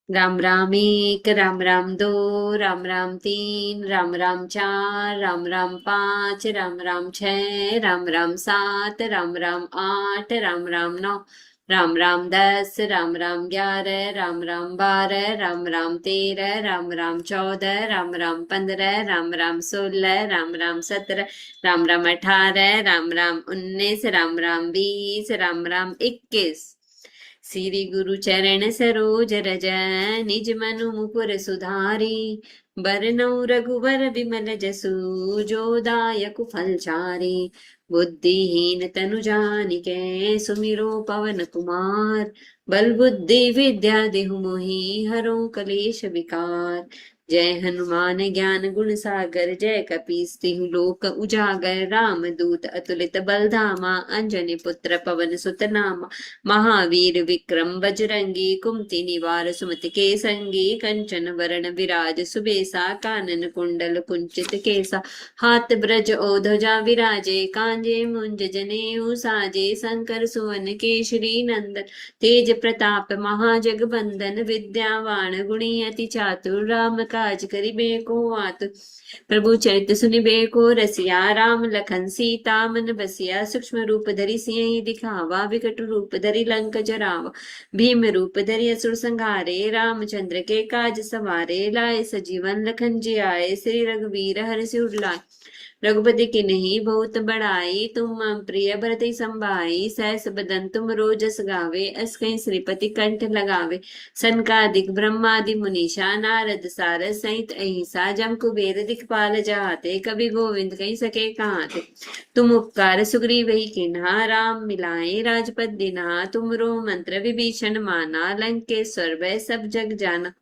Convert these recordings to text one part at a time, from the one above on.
राम राम एक, राम राम दो, राम राम तीन, राम राम चार, राम राम पाँच, राम राम छः, राम राम सात, राम राम आठ, राम राम नौ, राम राम 10, राम राम 11, राम राम 12, राम राम 13, राम राम 14, राम राम 15, राम राम 16, राम राम 17, राम राम 18, राम राम 19, राम राम 20, राम राम 21। श्री गुरु चरण सरोज रज निज मनु मुकुर सुधारी, बरनउँ रघुबर विमल जसु, जो दायक फलचारी। बुद्धिहीन तनु जानिके सुमिरो पवन कुमार, बल बुद्धि विद्या देहु मोहि हरो कलेश विकार। जय हनुमान ज्ञान गुण सागर, जय कपीस तिहु लोक उजागर, राम दूत अतुलित बल धामा, अंजनी पुत्र पवन सुत नामा। महावीर विक्रम बजरंगी, कुमति निवार सुमति के संगी, कंचन वरण विराज सुबेसा, कानन कुंडल कुंचित केसा। हाथ ब्रज ओ ध्वजा विराजे, कांजे मुंज जनेऊ साजे, शंकर सुवन केशरी नंदन, तेज प्रताप महाजगबंदन, विद्यावान गुणी अति चातुर, राम काज करिबे को आतुर। प्रभु चरित्र सुनिबे को रसिया, राम लखन सीता मन बसिया। सूक्ष्म रूप धरि सियहि दिखावा, विकट रूप धरि लंक जरावा। भीम रूप धरि असुर संहारे, रामचंद्र के काज सवारे। लाए सजीवन लखन जी आए, श्री रघुवीर हर्षि उर लाए। रघुपति की नहीं बहुत बड़ाई, तुम मम प्रिय भरत संभाई। सहस बदन तुम रोजस गावे, अस कहीं श्रीपति कंठ लगावे। सनकादिक ब्रह्मादि मुनीषा, नारद सारद सहित अहिंसा। जम कुबेर दिखपाल जाते, कवि गोविंद कहीं सके कहाते। तुम उपकार सुग्रीव ही कीन्हा, राम मिलाए राजपद दीन्हा। तुमरो मंत्र विभीषण माना, लंकेश्वर वै सब जग जाना।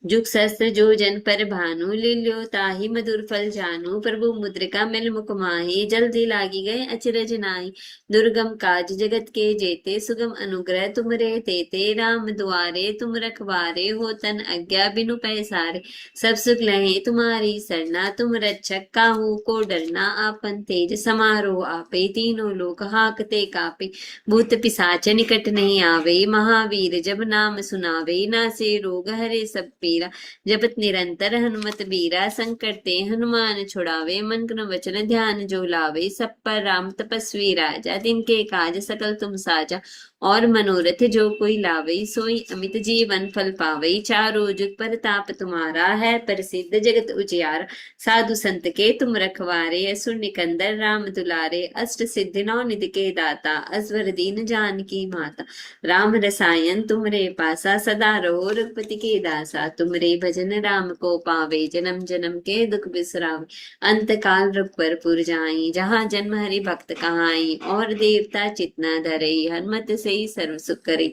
जुग सहस्त्र जो जन पर भानु, लील्यो ताहि मधुर फल जानु। प्रभु मुद्रिका मिल मुख माहि, जल्दी लागी गए अचरज नाहि। दुर्गम काज जगत के जेते, सुगम अनुग्रह तुम रे तेते। राम दुआरे तुम रखवारे, हो तन आज्ञा बिनु पैसारे। सब सुख लहे तुम्हारी सरना, तुम रक्षक काहू को डरना। आपन तेज समारो आपे, तीनों लोक हाकते कापे। भूत पिशाच निकट नहीं आवे, महावीर जब नाम सुनावे। नासे रोग हरे सब पीरा, जपत निरंतर हनुमत बीरा। संकट ते हनुमान छुड़ावे, मन क्रम वचन ध्यान जो लावे। सब पर राम तपस्वी राजा, तिनके काज सकल तुम साजा। और मनोरथ जो कोई लावे, सोई अमित जीवन फल पावे। चारों जुग परताप तुम्हारा, है प्रसिद्ध जगत उजियारा। साधु संत के तुम रखवारे, असुर निकंदर राम दुलारे। अष्ट सिद्धि नौ निधि के दाता, असवर दीन जानकी माता। राम रसायन तुमरे पासा, सदा रहो रघुपति के दासा। तुमरे भजन राम को पावे, जन्म जन्म के दुख बिसरावे। अंत काल रघुबर पुर जाई, जहाँ जन्म हरि भक्त कहाई। और देवता चितना धरई, हनुमत से सर्व सुख करे।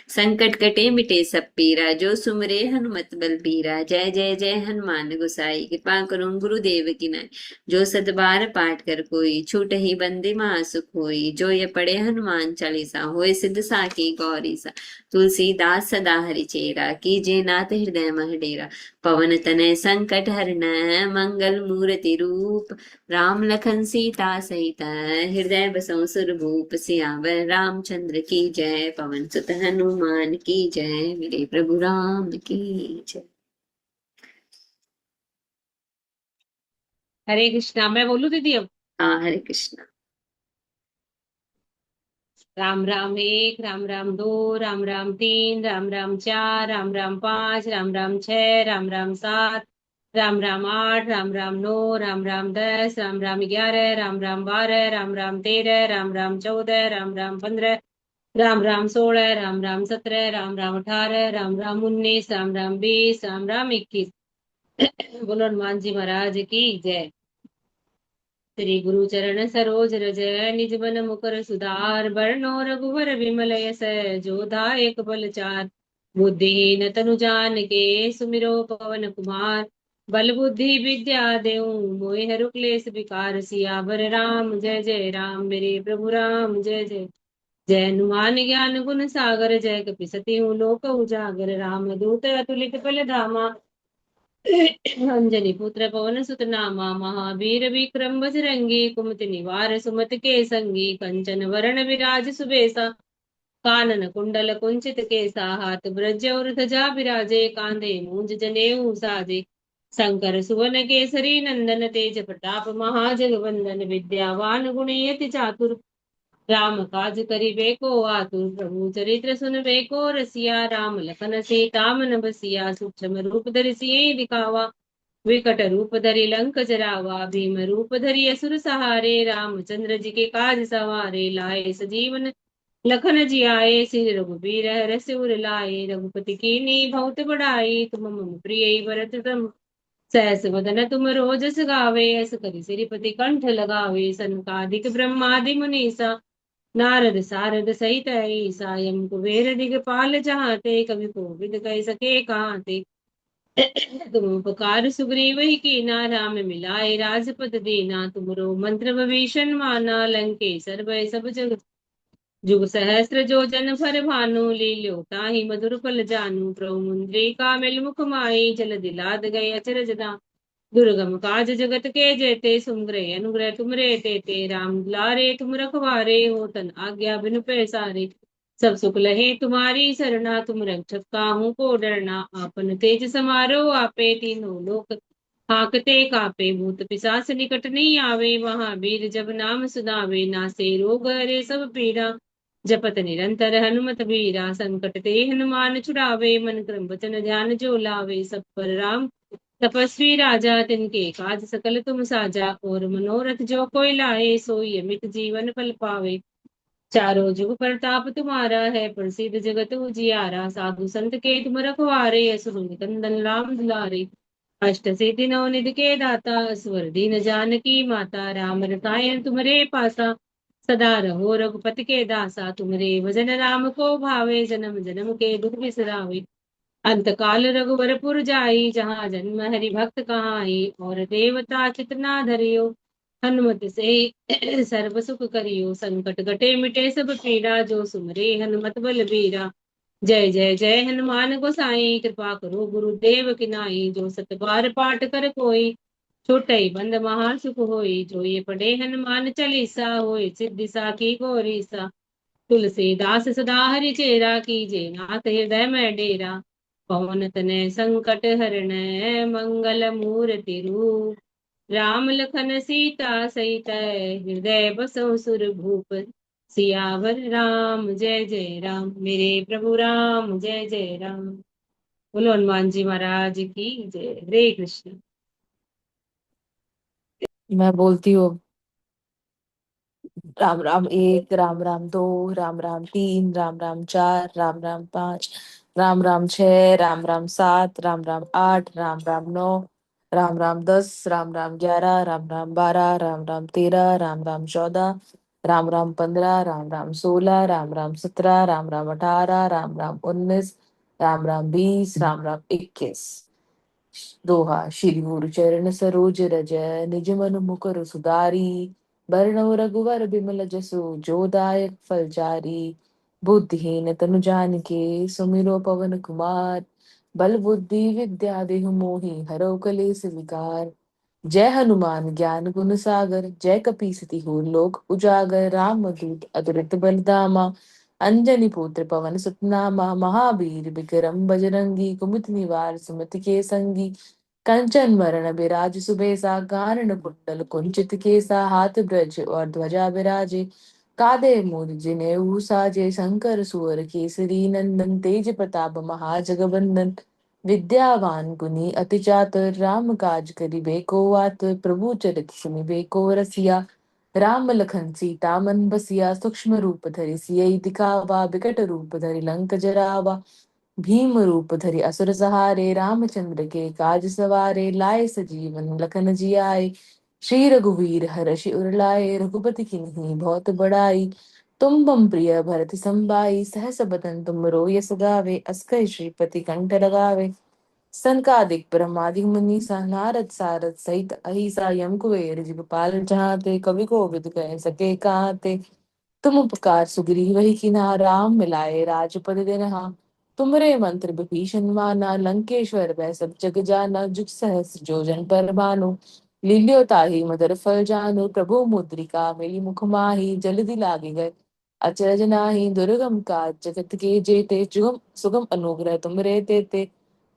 संकट कटे मिटे सब पीरा, जो सुमरे हनुमत बल बीरा। जय जय जय हनुमान गोसाई, कृपा करो गुरुदेव की नाई। जो सतबार पाठ कर कोई, छूट ही बंदे महासुख होई। जो ये पढ़े हनुमान चालीसा, होए सिद्ध साकी गौरी सा। तुलसीदास सदा हरि चेरा, कीजे नाथ हृदय मह डेरा। पवन तनय संकट हरन, मंगल मूर्ति रूप। राम लखन सीता सहित, हृदय बसों सुरभूप। सियावर रामचंद्र की जय, पवन सुत हनुमान की जय। मेरे प्रभु राम की जय। हरे कृष्णा। मैं बोलूं दीदी अब? हाँ, हरे कृष्णा। राम राम एक, राम राम दो, राम राम तीन, राम राम चार, राम राम पांच, राम राम छह, राम राम सात, राम राम आठ, राम राम नौ, राम राम 10, राम राम 11, राम राम 12, राम राम 13, राम राम 14, राम राम 15, राम राम 16, राम राम 17, राम राम 18, राम राम 19, राम राम 20, राम राम 21। बोलो हनुमान जी महाराज की जय। श्री गुरु चरण सरोज रज, निज मन मुकर सुधार। बरनो रघुवर विमल यस, जो दायक बल चार। बुद्धिहीन तनु जानिके, सुमिरो पवन कुमार। बल बुद्धि विद्या देहु, मोहि हरु क्लेश विकार। सियावर राम जय जय राम, मेरे प्रभु राम जय जय। जय हनुमान ज्ञान गुण सागर, जय कपीसति हूँ लोक उजागर। राम दूत अतुलित बल धामा, अंजनी पुत्र पवन सुत नामा। महावीर विक्रम बजरंगी, कुमति निवार सुमति के संगी। कंचन वरण विराज सुबेसा, कानन कुंडल कुंचित केसा, हाथ ब्रज और ध्वजा बिराजे, कांधे मूंज जनेऊ साजे। शंकर सुवन केसरी नंदन, तेज प्रताप महाजगवंदन, विद्यावान गुणी अति चातुर, राम काज करिबे को आतुर। प्रभु चरित्र सुनबे को रसिया, राम लखन सीता मन बसिया। सूक्ष्म रूप धरि सियहि दिखावा, विकट रूप धरि लंक जरावा। भीम रूप धरि असुर सहारे, रामचंद्र जी के काज सवारे। लाए सजीवन लखन जियाए, श्री रघुबीर हरष उर लाए। रघुपति कीन्ही बहुत बड़ाई, तुम मम प्रिय भरत तम सहस वदन तुम रोजस गावे। अस करि सिरिपति कंठ लगावे, सनकादिक ब्रह्मादि मुनीसा, नारद सारद सहित ऐसा। यम कुबेर दिगपाल जहाते, कवि कोविद कह सके कहाते। तुम उपकार सुग्रीव ही कीना, राम मिलाए राजपद दीना। तुमरो मंत्र विभीषण माना, लंकेश्वर भय सब जग जुग सहस्त्र जो जन भर भानु। लील्यो ताहि मधुर फल जानू, प्रभु मुद्रिका मिल मुख माही। जल दिलाद गए अचरज दां, दुर्गम काज जगत के जेते। सुमरे अनुग्रह तुमरे तेते, राम दुलारे तुम रखवारे। हो तन आज्ञा बिनु पैसारे, सब सुख लहे तुम्हारी सरना। तुम रक्षक काहू को डरना, आपन तेज समारो आपे। तीनों लोक हाकते कापे, भूत पिशाच निकट नहीं आवे। वहां वीर जब नाम सुनावे, नासे रोग हरे सब पीड़ा। जपत निरंतर हनुमत बीरा, संकट ते हनुमान छुड़ावे। मन क्रम वचन ध्यान जो लावे, सब पर राम तपस्वी राजा। तिनके काज सकल तुम साजा, और मनोरथ जो कोई लाए। सोई अमित जीवन फल पावे, चारों जुग प्रताप तुम्हारा है। प्रसिद्ध जगत उजियारा, साधु संत के तुम रखवारे। असुर निकंदन राम दुलारे, अष्ट सिद्धि नव निधि के दाता। स्वर दीन जानकी माता, राम रसायन तुम्हारे पासा। सदा रहो रघुपति के दासा, तुम्हारे भजन राम को भावे। जन्म जन्म के दुख बिसरावे, अंत काल रघुवरपुर जाई। जहाँ जन्म हरि भक्त कहाई, और देवता चितना धरियो। हनुमत से सर्व सुख करियो, संकट कटे मिटे सब पीड़ा। जो सुमरे हनुमत बल बीरा, जय जय जय हनुमान गोसाई। कृपा करो गुरुदेव की नाई, जो सत बार पाठ कर कोई। छोटे बंद महा सुख होई, जो ये पढ़े हनुमान चालीसा। होए सिद्धि साखी गौरीसा, तुलसीदास सदा हरि चेरा। कीजे नाथ हृदय में डेरा, पवन तनय संकट हरण। मंगल मूर्ति रूप, राम लखन सीता सहित। हृदय बसौ सुर भूप, सियावर राम जय जय राम। मेरे प्रभु राम जय जय राम। बोलो हनुमान जी महाराज की जय। हरे कृष्ण। मैं बोलती हूँ। राम राम एक, राम राम दो, राम राम तीन, राम राम चार, राम राम पांच, राम राम छह, राम राम सात, राम राम आठ, राम राम नौ, राम राम 10, राम राम 11, राम राम 12, राम राम 13, राम राम 14, राम राम 15, राम राम 16, राम राम 17, राम राम 18, राम राम 19, राम राम 20, राम राम 21। दोहा। श्री गुरु चरण सरोज रज, निज मन मुकुर सुधारी। बरनउँ रघुवर बिमल जसु, जो दायक फल चारि। बुद्धिहीन तनु जानिके, सुमिरो पवन कुमार। बल बुद्धि विद्या देहु मोहि, हरौ कलेस विकार। जय हनुमान ज्ञान गुण सागर, जय कपीसति हूर लोक उजागर। राम दूत अतुलित बल धामा, अंजनी पुत्र पवन सुत नामा। महावीर विक्रम बजरंगी, कुमति निवार सुमति के संगी। कंचन वरण बिराज सुबेसा, कानन कुंडल कुंचित केसा। हाथ ब्रज और ध्वजा बिराजे, कांधे मूज जनेऊ साजे। शंकर सुवर केसरी नंदन, तेज प्रताप महाजगवंदन। विद्यावान गुणी अति चातुर, राम काज करिबे को आतुर। प्रभु चरित सुनिबे को रसिया, राम लखन सीता मन बसिया। सूक्ष्म रूप धरि सियहि दिखावा, विकट रूप धरि लंक जरावा। भीम रूप धरि असुर सहारे, रामचंद्र के काज सवारे। लाए सजीवन लखन जियाए, श्री रघुवीर हर्षि उर लाए। रघुपति किन्ही बहुत बड़ाई, तुम मम प्रिय भरत संभाई। सहस बदन तुम रोयस गावे, अस कहि श्रीपति कंठ लगावे। सनकादिक ब्रह्मादि मुनीसा, नारद सारद सहित अहिसा। यम कुबेर दिगपाल जहाते, कवि कोविद कह सके कहाते। तुम उपकार सुग्रीव ही कीन्हा, राम मिलाए राजपद दिन्हा। तुमरे मंत्र विभीषण माना, लंकेश्वर वै सब जग जाना। जुग सहस्र जो जन पर भानु, लील्यो ताहि मधुर फल जानू। प्रभु मुद्रिका मिली मुख माहि, जल्दी लागे गए अचरज नाही दुर्गम काज, जगत के जेते जुगम सुगम अनुग्रह तुम रे तेते।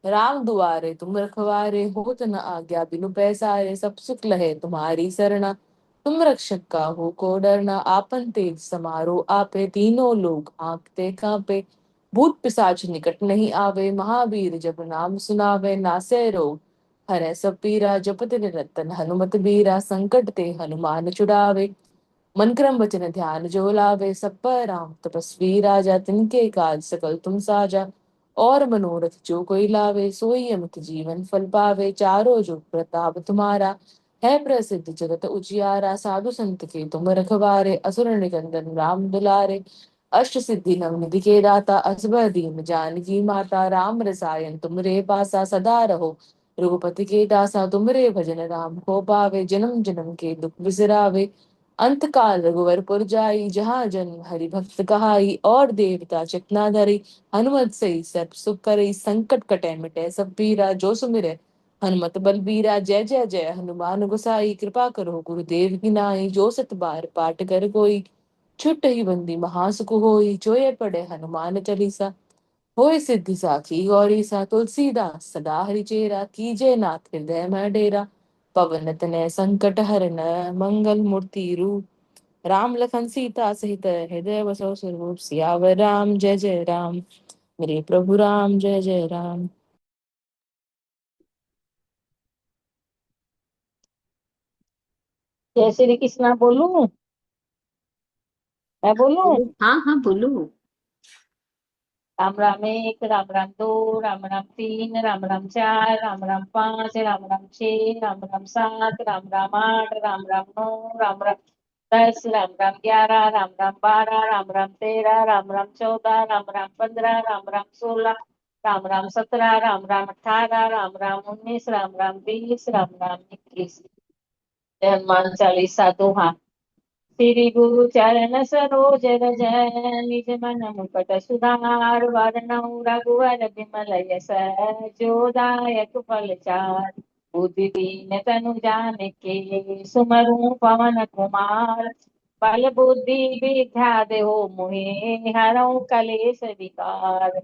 राम दुआरे तुम रखवारे, होत न आज्ञा बिनु पैसारे। सब सुख लहे तुम्हारी सरना, तुम रक्षक काहू को डरना। आपन तेज समारो आपे, तीनों लोग आंकते कांपे। भूत पिशाच निकट नहीं आवे, महावीर जब नाम सुनावे। नासे रोग हरै सब पीरा, जपत निरंतर हनुमत बीरा। संकट ते हनुमान छुड़ावे, मन क्रम वचन ध्यान जो लावे। सब पर राम तपस्वी राजा, तिनके काज सकल तुम साजा। और मनोरथ जो कोई लावे, सोई अमित जीवन फल पावे। चारों जुग प्रताप तुम्हारा, है प्रसिद्ध जगत उजियारा। साधु संत के तुम रखवारे, असुर निकंदन राम दुलारे। अष्ट सिद्धि नवनिधि के दाता, असबर दीन जानकी माता। राम रसायन तुमरे पासा, सदा रहो रघुपति के दासा। तुमरे भजन राम को पावे, जन्म जन्म के दुख बिसरावे। अंत काल रघुवर पुर जाई, जहाँ जन्म हरि भक्त कहाई। और देवता चितना धरी, हनुमत से सब सुख करे। संकट कटे मिटे सब पीरा, जो सुमिरे हनुमत बलबीरा। जय जय जय हनुमान गोसाई, कृपा करो गुरुदेव की नाई। जो सत बार पाठ कर कोई, छुट ही बंदी महासुख होई। जो ये पढ़े हनुमान चालीसा, होय सिद्धि साखी गौरी सा। तुलसीदास सदा हरिचेरा, कीजे नाथ हृदय में डेरा। पवन तनय संकट हरन, मंगल मूर्ति रूप। राम लखन सीता सहित, हृदय बसो स्वरूप। सियावर राम जय जय राम, मेरे प्रभु राम जय जय राम। जय श्री कृष्णा बोलूं? मैं बोलूं? हाँ हाँ बोलो। राम राम एक, राम राम दो, राम राम तीन, राम राम चार, राम राम पांच, राम राम छह, राम राम सात, राम राम आठ, राम राम नौ, राम राम 10, राम राम 11, राम राम 12, राम राम 13, राम राम 14, राम राम 15, राम राम 16, राम राम 17, राम राम 18, राम राम 19, राम राम 20, राम राम 21। हनुमान चालीसा दोहा। श्री गुरु चरण सरोज रज, निज मन मुकुट सुधार। वरनऊ रघुवर विमल यस, जो दायक फल चार। बुद्धि दीन तनु जानिके, सुमरु पवन कुमार। बल बुद्धि विद्या देहो मोहे, हरऊ कलेश विकार।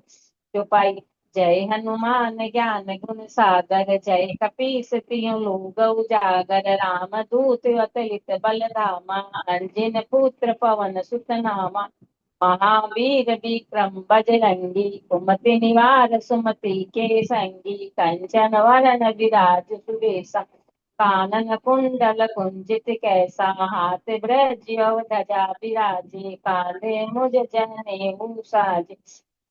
जो पाई जय हनुमान ज्ञान गुण सागर, जय कपीस तिहुँ लोक उजागर। राम दूत अतुलित बल धामा, अंजन पुत्र पवन सुत नामा। महावीर विक्रम बजरंगी, कुमति निवार सुमति के संगी। कंचन वरन विराज सुबेसा, कानन कुंडल कुंजित कैसा। हाथ ब्रज ध्वजा विराजे, कांधे मुज जनेऊ साजे।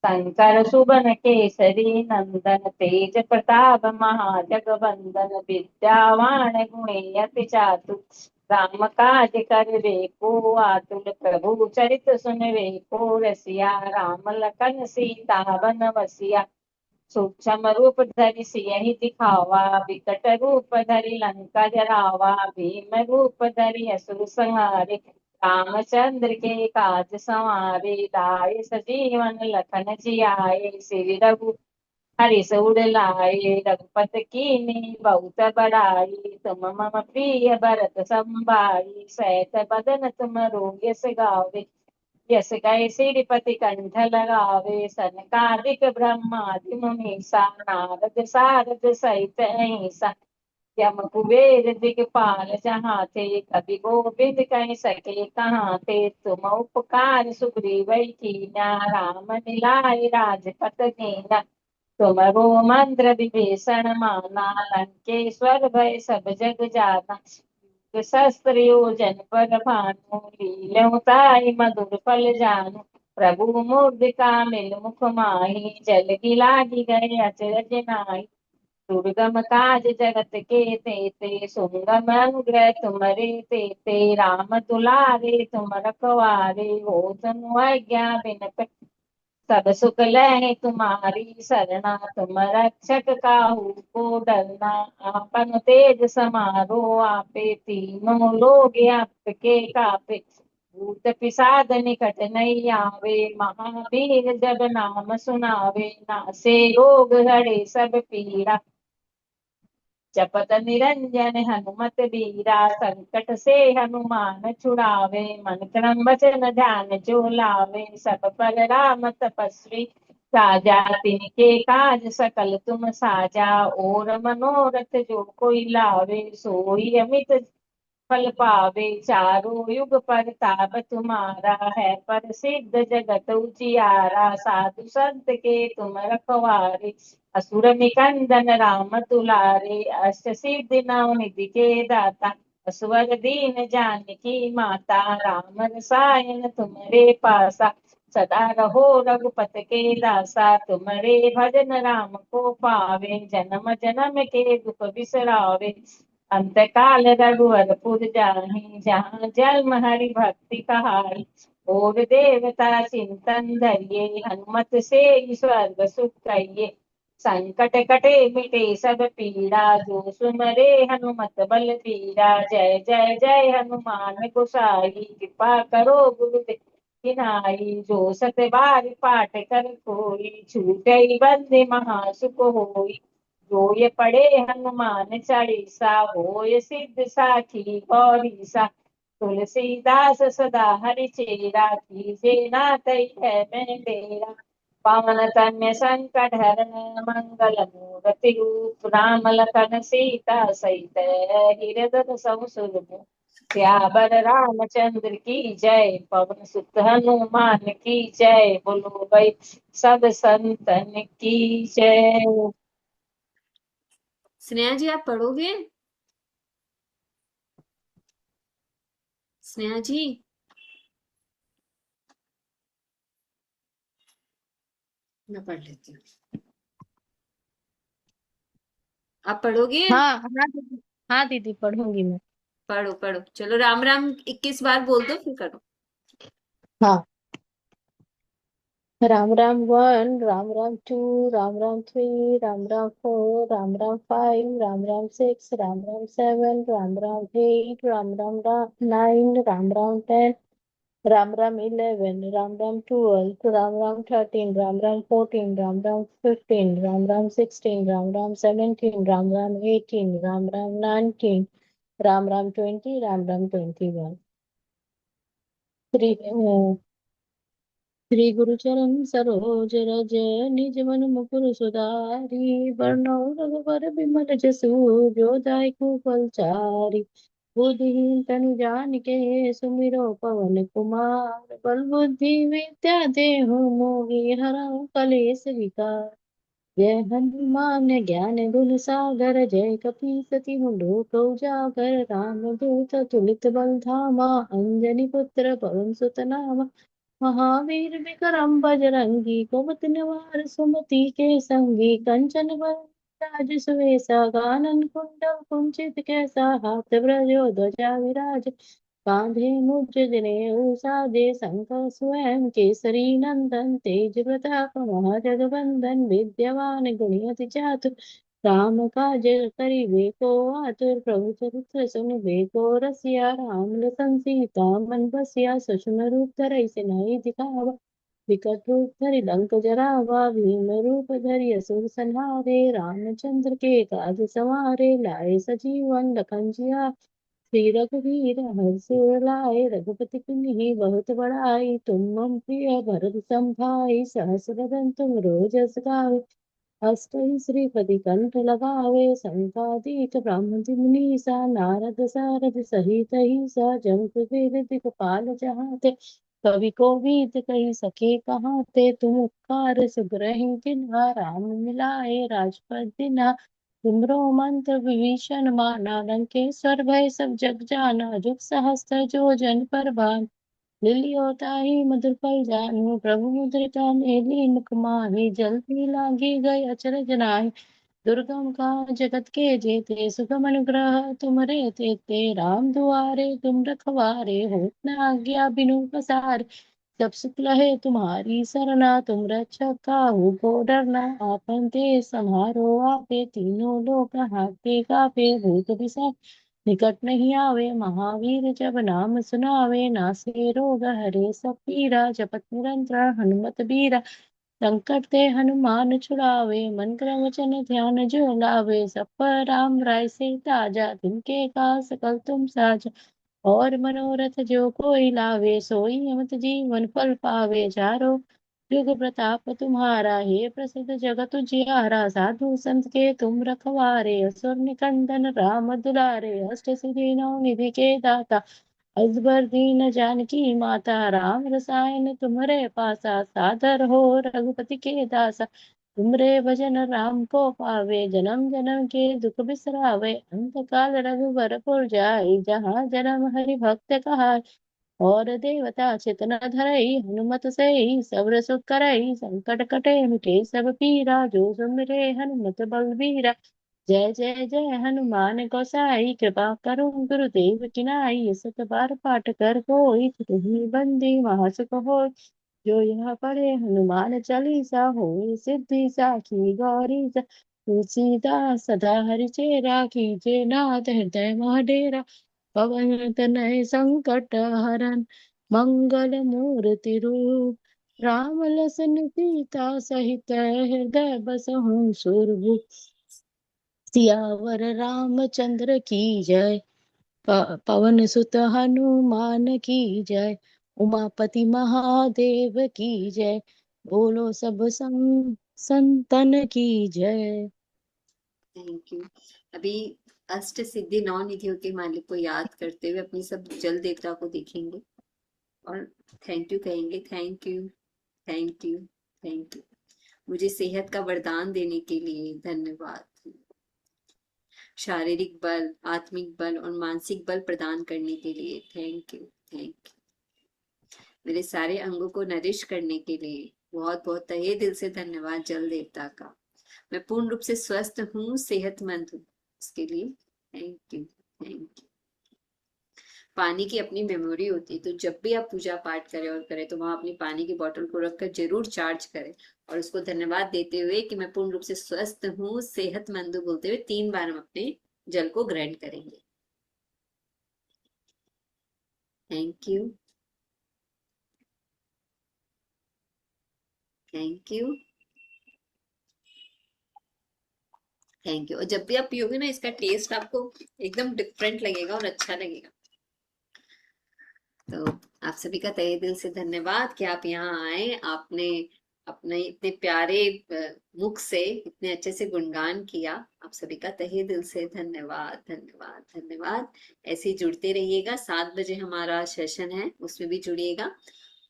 शंकर सुबन केसरी नंदन, तेज प्रताप महाजगवंदन। विद्यावान गुणी अति चातु, राम काज करवे को आतुर। प्रभु चरित सुनवे को रसिया, राम लखन सीता बन बसिया। सूक्ष्म रूप धरि सियहि दिखावा, विकट रूप धरि लंका जरावा। भीम रूप धरि असुर संहारे, रामचंद्र के काज संवारे। लाए सजीवन लखन जियाए, श्री रघु हरि सूर लाए। रघुपत कीन्ही बहुत बड़ाई, तुम मम प्रिय भरत संभाई। सैत बदन तुम यस गावे, यस कहि श्रीपति कंठ लगावे। सनकादिक ब्रह्मादि मुनीसा, नारद सारद सहित ऐसा। यम कुबेर दिगपाल जहाँ थे, कवि गोविंद कहि सके कहाँ थे। तुम उपकार सुग्रीव कीन्हा, राम मिलाए राजपत दीन्हा। तुमरो मंत्र विभीषण माना, लंकेश्वर भय सब जग जाना। शस्त्र योजन पर भानु, लील्यों ताई मधुर फल जानू। प्रभु मुद्रिका मिल मुख माही, जल लागी गए अचरज नाहि। दुर्गम काज जगत के तेते, सुगम अनुग्रह तुम्हरे तेते। राम दुलारे तुम रखवारे, हो तुम आज्ञा बिन सब सुख लहे तुम्हारी सरना। तुम रक्षक काहू को डरना, आपन तेज समारो आपे। तीनों लोग आपके कापे, भूत पिशाच निकट नहीं आवे। महावीर जब नाम सुनावे, नासे रोग हरे सब पीरा। जपत निरंजन हनुमत बीरा, संकट से हनुमान छुड़ावे, मन क्रम वचन ध्यान जो लावे, सब पर राम तपस्वी राजा, तिनके काज सकल तुम साजा, और मनोरथ जो कोई लावे, सोई अमित फल पावे, चारों युग परताप तुम्हारा है, प्रसिद्ध जगत उजियारा, साधु संत के तुम रखवारे, असुर निकंदन राम दुलारे, अष्ट सिद्धि नव निधि के दाता, असवर दीन जानकी माता, राम रसायन तुम्हारे पासा, सदा रहो रघुपत के दासा, तुम्हारे भजन राम को पावे, जन्म जन्म के दुख बिसरावे, अंत काल रघुवर जाहि, जहाँ जन्म हरि भक्ति कहाई, और देवता चिंतन धरिये, हनुमत से स्वर्ग सुख कहिए, संकट कटे मिटे सब पीड़ा, जो सुमरे हनुमत बल बीरा, जय जय जय हनुमान गोसाई, कृपा करो गुरुदेव की नाई, जो सत बार पाठ कर कोई, छूटई बंदी महासुख होई, जो ये पढ़े हनुमान चालीसा, होय सिद्ध साखी गौरीसा, तुलसीदास सदा हरिचेरा, कीजे नाथ है मैं तेरा, पवन तन्य संकट हरण मंगल मूर्ति रूप, राम लखन सीता सहित हृदय संसुर, सियावर रामचंद्र की जय, पवन सुत हनुमान की जय, बोलो भाई सब संतन की जय। स्नेहा जी आप पढ़ोगे? स्नेहा जी मैं पढ़ लेती हूँ। आप पढ़ोगे? हाँ हाँ दीदी, हाँ दीदी पढ़ूंगी मैं। पढ़ो पढ़ो, चलो राम राम 21 बार बोल दो फिर करो। हाँ, Ram Ram one, Ram Ram two, Ram Ram three, Ram Ram four, Ram Ram five, Ram Ram six, Ram Ram seven, Ram Ram eight, Ram Ram nine, Ram Ram 10, Ram Ram 11, Ram Ram 12, Ram Ram 13, Ram Ram 14, Ram Ram 15, Ram Ram 16, Ram Ram 17, Ram Ram 18, Ram Ram 19, Ram Ram 20, Ram Ram 21। Shri Shri गुरु चरण सरोज रज, निज मन मुकुर सुधारी, बरनौ रघुबर बिमल जसु, जो दायकु फलचारी, बुद्धिहीन तनु जानिके, सुमिरो पवन कुमार, बल बुद्धि विद्या देहु मोहि, हरहु कलेस विकार, जय हनुमान ज्ञान गुण सागर, जय कपीसति लोक उजागर, राम दूत तुलित बल धामा, अंजनी पुत्र पवन सुत नामा, महावीर विक्रम बजरंगी, कुमति निवार सुमति के संगी, कंचन राज सुवेसा, कानन कुंडल कुंचित कैसा, हाथ ब्रजो ध्वजा विराज, कांधे मुज जनेऊ साजे, शंकर स्वयं केसरी नंदन, तेज प्रताप महाजगबंदन, विद्यावान गुणियति चातुर, राम काज करिबे को आतुर, प्रभु चरित्र सुनिबे को रसिया, राम लखन सीता मन बसिया, सूक्ष्म रूप धरइ सिनाई दिखावा, विकट रूप धरि लंक जरावा, भीम रूप धरि असुर संहारे, रामचंद्र के काज सवारे, लाए सजीवन लखन जिया, श्री रघुवीर हर्ष लाए, रघुपति पुनि बहुत बड़ाई, तुम मम प्रिय भरत सम भाई, सहस बदन तुम रोज अस गावे, अष्टहि श्रीपति कंठ लगावे, संकादिक ब्रह्म मुनीसा, नारद सारद सहित ईसा, जम कुबेर दिखपाल जहाते, कवि कोविद कही सके कहाते, तुम उपकार सुग्रहि किन्हा, राम मिलाए राजपद दिन्हा, तुमरो मंत्र विभीषण माना, लंकेश्वर भय सब जग जाना, जुग सहस्त्र जो जन पर भान, लिलियो ताहि मधुर फल जानु, प्रभु मुद्रिका मेली मुख माहि, जल्दी लागी गए अचरज नाहि, दुर्गम काज जगत के जेते, सुगम अनुग्रह तुमरे तेते, राम दुआरे तुम रखवारे, होत न आज्ञा बिनु पसार, जब सुख लहे तुम्हारी सरना, तुम रक्षक काहू को डरना, आपन तेज समारो आपे, तीनों लोक हाथे कापे, भूत पिशाच निकट नहीं आवे, महावीर जब नाम सुनावे, नासे रोग हरे सब पीरा, जपत निरंतर हनुमत बीरा, संकट ते हनुमान छुड़ावे, मन क्रम वचन ध्यान जो लावे। सब पर राम राय से ताजा, तिनके का सकल तुम साजा। और मनोरथ जो कोई लावे, सोई अमित जीवन फल पावे। चारों युग प्रताप तुम्हारा, हे प्रसिद्ध जगत उजियारा। साधु संत के तुम रखवारे, असुर निकंदन राम दुलारे। अष्ट सिद्धि नौ निधि के दाता, अजबर दीन जानकी माता। राम रसायन तुम्हारे पासा, सादर हो रघुपति के दासा। तुमरे भजन राम को पावे, जन्म जन्म के दुख बिसरावे। अंत काल रघुबर जाई, जहाँ जन्म हरि भक्त कहाई। और देवता चितन धरई, हनुमत से सब सुख करई। संकट कटे मिटे सब पीरा, जो सुमिरे हनुमत बलबीरा। जय जय जय हनुमान गोसाई, कृपा करो गुरुदेव की नाई। सत बार पाठ कर कोई, छुटहि बंदी महासुख होय। जो यह पढ़े हनुमान चालीसा, होय सिद्धि साखी गौरी सा। तुलसीदास सदा हरिचेरा, कीजे नाथ हृदय मह डेरा। पवन तनय संकट हरन, मंगल मूर्ति रूप। राम लखन सीता सहित, हृदय बसहु सुरभूप। सियावर रामचंद्र की जय, पवन सुत हनुमान की जय। उमापति महादेव की जय, बोलो सब संतन की जय। Thank you. अभी अष्ट सिद्धि नौ निधियों के मालिक को याद करते हुए अपनी सब जल देवता को देखेंगे और थैंक यू कहेंगे। Thank you, thank you, thank you. मुझे सेहत का वरदान देने के लिए धन्यवाद। शारीरिक बल, आत्मिक बल और मानसिक बल प्रदान करने के लिए थैंक यू, थैंक यू। मेरे सारे अंगों को नरिश करने के लिए बहुत बहुत तहे दिल से धन्यवाद जल देवता का। मैं पूर्ण रूप से स्वस्थ हूँ, सेहतमंद हूँ, इसके लिए थैंक यू, थैंक यू। पानी की अपनी मेमोरी होती है, तो जब भी आप पूजा पाठ करें और करें तो वहां अपनी पानी की बोतल को रखकर जरूर चार्ज करें और उसको धन्यवाद देते हुए कि मैं पूर्ण रूप से स्वस्थ हूँ, सेहतमंद हूँ बोलते हुए 3 बार हम अपने जल को ग्रहण करेंगे। Thank you, thank you, thank you. और जब भी आप पियोगे ना, इसका टेस्ट आपको एकदम डिफरेंट लगेगा और अच्छा लगेगा। तो आप सभी का तहे दिल से धन्यवाद कि आप यहाँ आए। आपने अपने इतने प्यारे मुख से इतने अच्छे से गुणगान किया। आप सभी का तहे दिल से धन्यवाद, धन्यवाद, धन्यवाद। ऐसे ही जुड़ते रहिएगा। 7 बजे हमारा सेशन है, उसमें भी जुड़िएगा।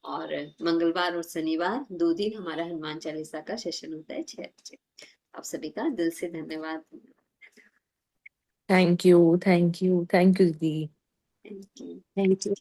और मंगलवार और शनिवार 2 दिन हमारा हनुमान चालीसा का सेशन होता है 6 बजे। आप सभी का दिल से धन्यवाद। Thank you, thank you, thank you दीदी। Thank you. Thank you.